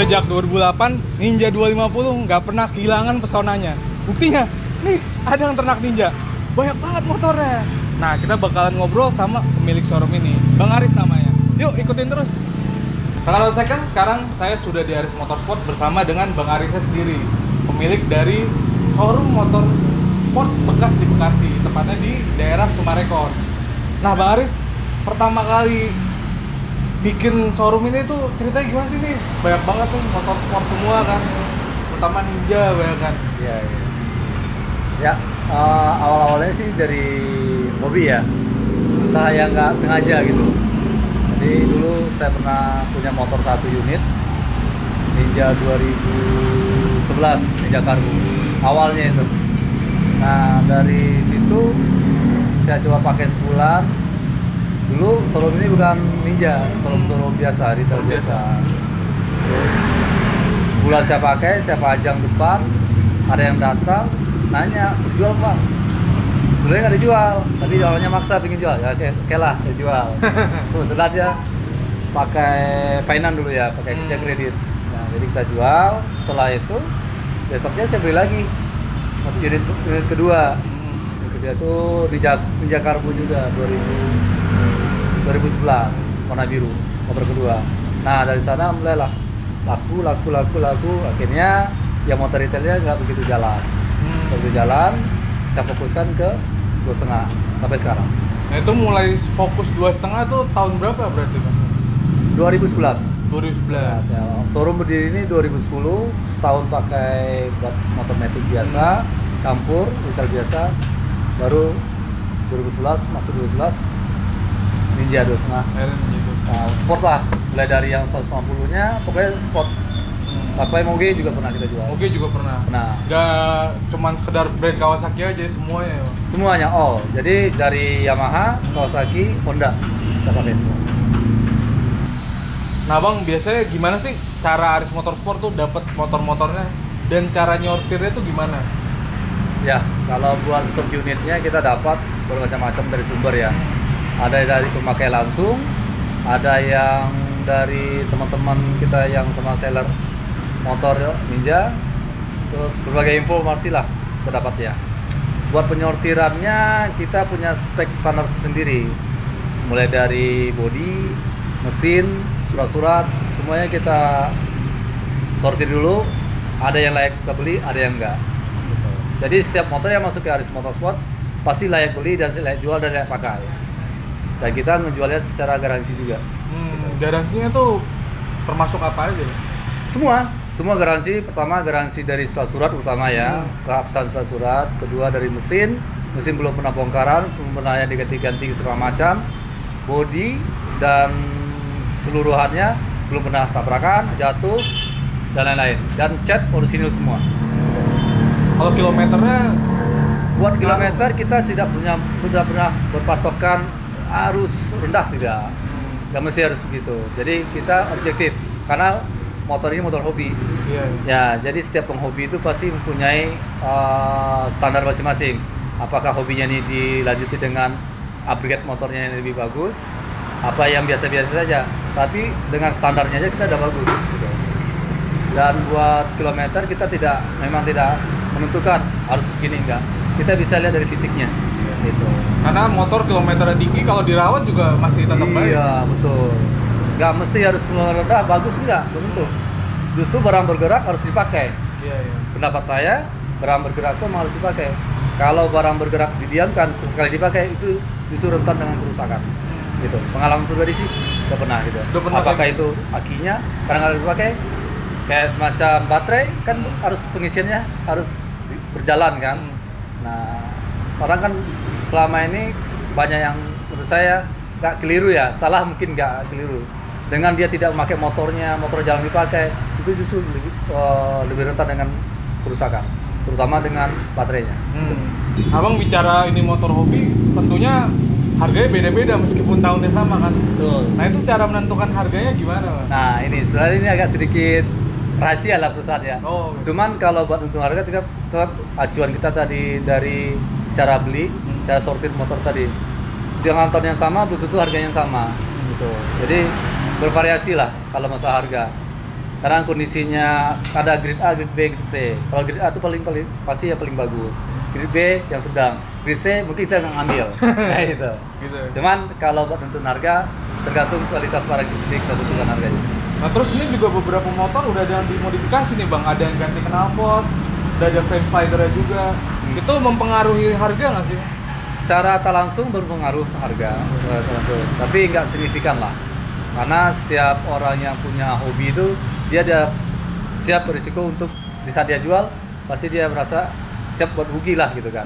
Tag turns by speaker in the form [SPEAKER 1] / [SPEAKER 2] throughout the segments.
[SPEAKER 1] Sejak 2008, Ninja 250 nggak pernah kehilangan pesonanya. Buktinya, nih ada yang ternak Ninja. Banyak banget motornya. Nah, kita bakalan ngobrol sama pemilik showroom ini, Bang Aris namanya. Yuk, ikutin terus. Kalau second, sekarang saya sudah di Aris Motorsport bersama dengan Bang Arisnya sendiri, pemilik dari showroom motor sport bekas di Bekasi, tepatnya di daerah Sumarekon. Nah, Bang Aris, pertama kali bikin showroom ini tuh ceritanya gimana sih nih? Banyak banget tuh motor sport semua kan, terutama Ninja banyak kan.
[SPEAKER 2] Iya, iya. Ya, awal-awalnya sih dari hobi ya, usaha yang nggak sengaja gitu. Jadi dulu saya pernah punya motor 1 unit Ninja 2011, Ninja Karbu awalnya itu. Nah, dari situ saya coba pakai sebulan. Dulu showroom ini bukan Ninja, showroom biasa, retail biasa. Sebulan saya pakai, saya pajang depan, ada yang datang nanya, jual Pak? Sebenarnya nggak dijual, tapi awalnya maksa pengen jual. Ya oke lah, saya jual. Kebetulan dia pakai finance dulu ya, pakai kerja kredit. Nah, jadi kita jual. Setelah itu besoknya saya beli lagi unit kedua. Unit kedua itu di Ninja Karbu juga 2011, warna biru, motor kedua. Nah, dari sana mulailah laku. Akhirnya ya motor retailnya nggak begitu jalan. Jalan, saya fokuskan ke 2,5 sampai sekarang.
[SPEAKER 1] Nah, itu mulai fokus 2,5 tuh tahun berapa berarti Mas?
[SPEAKER 2] 2011.
[SPEAKER 1] 2011.
[SPEAKER 2] Ya, showroom berdiri ini 2010, setahun pakai buat motor metik biasa, campur, retail biasa. Baru 2011, masuk 2011 Ninja 2,5. Nah, sport lah, mulai dari yang 150-nya, pokoknya sport. Sampai Moge juga pernah kita jual.
[SPEAKER 1] Moge juga pernah.
[SPEAKER 2] Nah,
[SPEAKER 1] gak cuman sekedar brand Kawasaki aja, semuanya ya?
[SPEAKER 2] Semuanya all. Jadi dari Yamaha, Kawasaki, Honda kita pakai semua.
[SPEAKER 1] Nah Bang, biasanya gimana sih cara Aris Motorsport tuh dapat motor-motornya dan cara nyortirnya tuh gimana?
[SPEAKER 2] Ya, kalau buat stok unitnya kita dapat bermacam-macam dari sumber ya. Ada dari pemakai langsung, ada yang dari teman-teman kita yang sama seller motor Ninja, terus berbagai informasi lah terdapat ya. Buat penyortirannya kita punya spek standar sendiri, mulai dari bodi, mesin, surat-surat, semuanya kita sortir dulu. Ada yang layak kita beli, ada yang enggak. Jadi setiap motor yang masuk ke Aris Motorsport pasti layak beli dan layak jual dan layak pakai. Dan kita ngejualnya secara garansi juga.
[SPEAKER 1] Garansinya tuh termasuk apa aja?
[SPEAKER 2] Semua garansi. Pertama garansi dari surat utama ya, keabsahan surat. Kedua dari mesin belum pernah bongkaran, belum pernah yang diganti-ganti segala macam. Bodi dan seluruhannya belum pernah tabrakan, jatuh dan lain-lain. Dan cat orisinil semua.
[SPEAKER 1] Kalau kilometernya,
[SPEAKER 2] buat kilometer kita tidak pernah berpatokan harus rendah, tidak. Nggak mesti harus begitu. Jadi kita objektif karena motor ini motor hobi. Ya, jadi setiap penghobi itu pasti mempunyai standar masing-masing. Apakah hobinya ini dilanjuti dengan upgrade motornya yang lebih bagus, apa yang biasa-biasa saja, tapi dengan standarnya aja kita udah bagus. Gitu. Dan buat kilometer kita memang tidak menentukan harus segini, enggak. Kita bisa lihat dari fisiknya. Gitu.
[SPEAKER 1] Karena motor kilometernya tinggi, kalau dirawat juga masih tetap baik.
[SPEAKER 2] Iya, betul. Nggak mesti harus rendah, bagus enggak, tentu. Justru barang bergerak harus dipakai.
[SPEAKER 1] Iya.
[SPEAKER 2] Pendapat saya, barang bergerak itu harus dipakai. Kalau barang bergerak didiamkan, sesekali dipakai itu justru rentan dengan kerusakan. Gitu. Pengalaman pribadi sih udah pernah gitu. Apakah itu akinya kadang-kadang dipakai kayak semacam baterai kan harus pengisiannya harus berjalan kan. Nah, orang kan selama ini banyak yang menurut saya nggak keliru ya, salah mungkin nggak keliru. Dengan dia tidak memakai motornya, motor jarang dipakai, itu justru lebih rentan dengan kerusakan, terutama dengan baterainya.
[SPEAKER 1] Abang bicara ini motor hobi, tentunya harganya beda-beda meskipun tahunnya sama kan?
[SPEAKER 2] Betul.
[SPEAKER 1] Nah itu cara menentukan harganya gimana Bang?
[SPEAKER 2] Nah ini sebenarnya ini agak sedikit rahasia lah perusahaan ya. Cuman kalau buat untung harga tetap acuan kita tadi dari cara beli, cara sortir motor tadi. Dengan tahun yang sama belum tentu harganya yang sama. Gitu. Jadi bervariasi lah kalau masalah harga. Karena kondisinya ada grade A, grade B, grade C. Kalau grade A itu paling pasti yang paling bagus. Grade B yang sedang. Grade C mungkin kita nggak ambil. Nah, itu.
[SPEAKER 1] Gitu.
[SPEAKER 2] Cuman kalau buat nentuin harga tergantung kualitas barang itu sendiri kita tentukan harganya.
[SPEAKER 1] Nah terus ini juga beberapa motor udah ada yang dimodifikasi nih bang, ada yang ganti knalpot, udah ada frame slidernya juga. Itu mempengaruhi harga nggak sih?
[SPEAKER 2] Secara tak langsung berpengaruh harga, tapi nggak signifikan lah. Karena setiap orang yang punya hobi itu dia ada siap berisiko untuk di saat dia jual pasti dia merasa siap buat rugi lah gitu kan.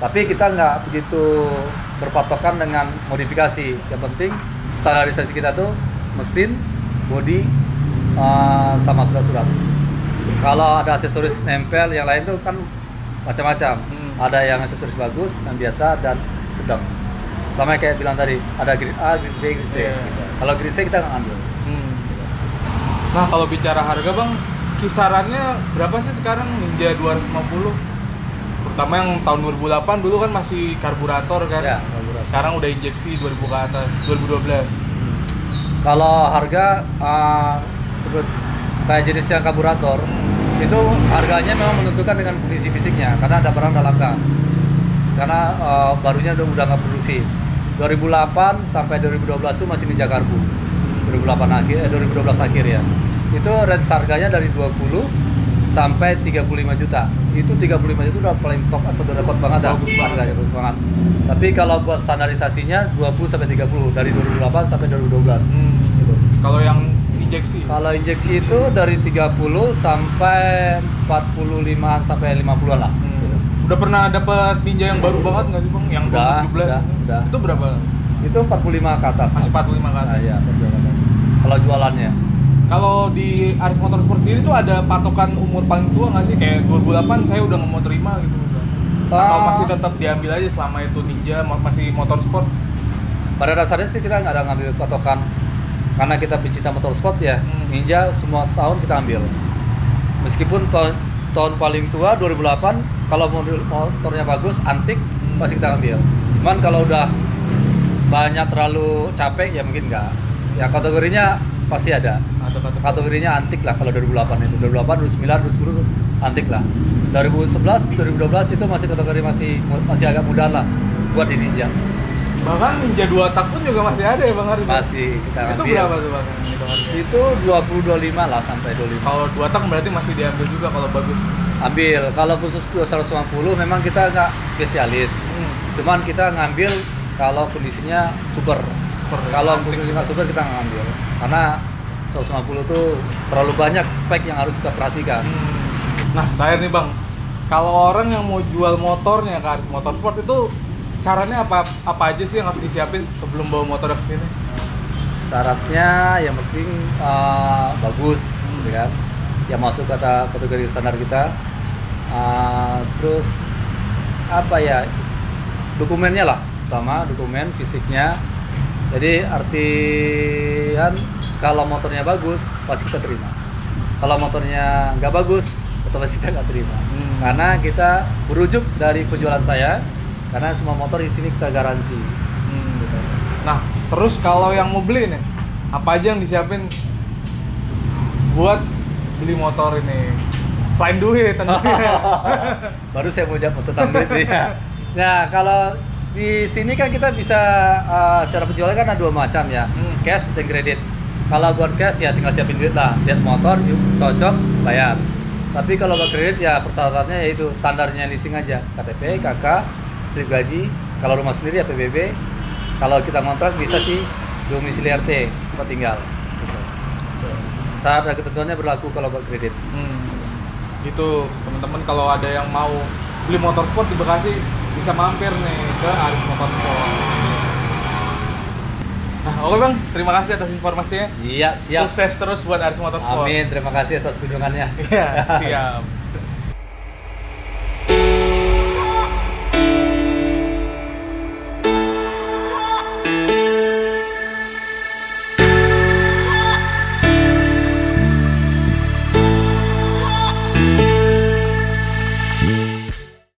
[SPEAKER 2] Tapi kita nggak begitu berpatokan dengan modifikasi. Yang penting standarisasi kita tuh mesin, bodi, sama surat-surat. Kalau ada aksesoris nempel yang lain tuh kan macam-macam. Ada yang aksesoris bagus, yang biasa dan sedang. Sama kayak bilang tadi, ada grade A, grade B, grade C. Gitu. Kalau grade C kita nggak ambil.
[SPEAKER 1] Nah kalau bicara harga bang, kisarannya berapa sih sekarang Ninja 250? Terutama yang tahun 2008 dulu kan masih karburator kan?
[SPEAKER 2] Ya, karburator.
[SPEAKER 1] Sekarang udah injeksi 2000 ke atas, 2012.
[SPEAKER 2] Kalau harga kayak jenis yang karburator itu harganya memang menentukan dengan kondisi fisiknya karena ada barang udah langka. Karena barunya udah nggak produksi. 2008 sampai 2012 itu masih Ninja Karbu. 2012 akhir ya. Itu range harganya dari 20 sampai 35 juta. Itu 35 juta udah paling top atau udah rekod banget dah harganya, bagus banget. Tapi kalau buat standarisasinya 20 sampai 30 dari 2008 sampai 2012. Gitu.
[SPEAKER 1] Kalau yang injeksi?
[SPEAKER 2] Kalau injeksi itu dari 30 sampai 45-an sampai 50-an lah. Gitu.
[SPEAKER 1] Udah pernah dapat Ninja yang baru banget nggak sih bang? Yang
[SPEAKER 2] Udah.
[SPEAKER 1] Itu berapa?
[SPEAKER 2] Itu 45 ke atas.
[SPEAKER 1] Masih 45 ke atas?
[SPEAKER 2] Nah, iya, 45 ke atas. Kalau jualannya.
[SPEAKER 1] Kalau di Aris Motorsport sendiri tuh ada patokan umur paling tua nggak sih? Kayak 2008 saya udah nggak mau terima gitu. Atau masih tetap diambil aja selama itu Ninja masih motorsport?
[SPEAKER 2] Pada dasarnya sih kita nggak ada ngambil patokan. Karena kita pencinta motorsport ya, Ninja semua tahun kita ambil. Meskipun tahun paling tua 2008, kalau motornya bagus, antik, pasti kita ambil. Cuman kalau udah banyak terlalu capek ya mungkin nggak. Ya kategorinya pasti ada. Kategorinya antik lah kalau 2008 itu. 2008, 2009, 2010 antik lah. 2011, 2012 itu masih kategori masih agak muda lah buat di Ninja.
[SPEAKER 1] Bahkan Ninja 2 tak pun juga masih ada ya Bang Haris?
[SPEAKER 2] Masih kita ambil.
[SPEAKER 1] Itu berapa tuh Bang?
[SPEAKER 2] Itu 20-25 lah sampai 25.
[SPEAKER 1] Kalau 2 tak berarti masih diambil juga kalau bagus?
[SPEAKER 2] Ambil. Kalau khusus 250 memang kita nggak spesialis. Cuman kita ngambil kalau kondisinya super. Kalau kondisinya super kita nggak ambil. Karena 150 tuh terlalu banyak spek yang harus kita perhatikan.
[SPEAKER 1] Nah, terakhir nih Bang. Kalau orang yang mau jual motornya ke Aris Motorsport itu syaratnya apa aja sih yang harus disiapin sebelum bawa motor ke sini?
[SPEAKER 2] Syaratnya yang penting bagus, gitu kan? Yang masuk kata kategori standar kita. Terus apa ya? Dokumennya lah, utama dokumen fisiknya. Jadi artian kalau motornya bagus pasti kita terima. Kalau motornya nggak bagus, otomatis kita nggak terima. Karena kita berujuk dari penjualan saya. Karena semua motor di sini kita garansi. Gitu.
[SPEAKER 1] Nah, terus kalau yang mau beli nih, apa aja yang disiapin buat beli motor ini? Selain duit tentunya.
[SPEAKER 2] Baru saya mau jawab tentang duit ya. Nah, kalau di sini kan kita bisa cara penjualan kan ada dua macam ya, cash dan kredit. Kalau buat cash ya tinggal siapin duit lah, lihat motor cocok bayar. Tapi kalau buat kredit ya persyaratannya yaitu standarnya leasing aja, KTP, KK, slip gaji. Kalau rumah sendiri ya PBB. Kalau kita kontrak bisa sih domisili RT tempat tinggal. Syarat dan ketentuannya berlaku kalau buat kredit.
[SPEAKER 1] Gitu teman-teman, kalau ada yang mau beli motorsport di Bekasi bisa mampir nih ke Aris Motorsport. Nah, oke Bang, terima kasih atas informasinya.
[SPEAKER 2] Iya, siap.
[SPEAKER 1] Sukses terus buat Aris Motorsport.
[SPEAKER 2] Amin, terima kasih atas kunjungannya.
[SPEAKER 1] Iya, siap.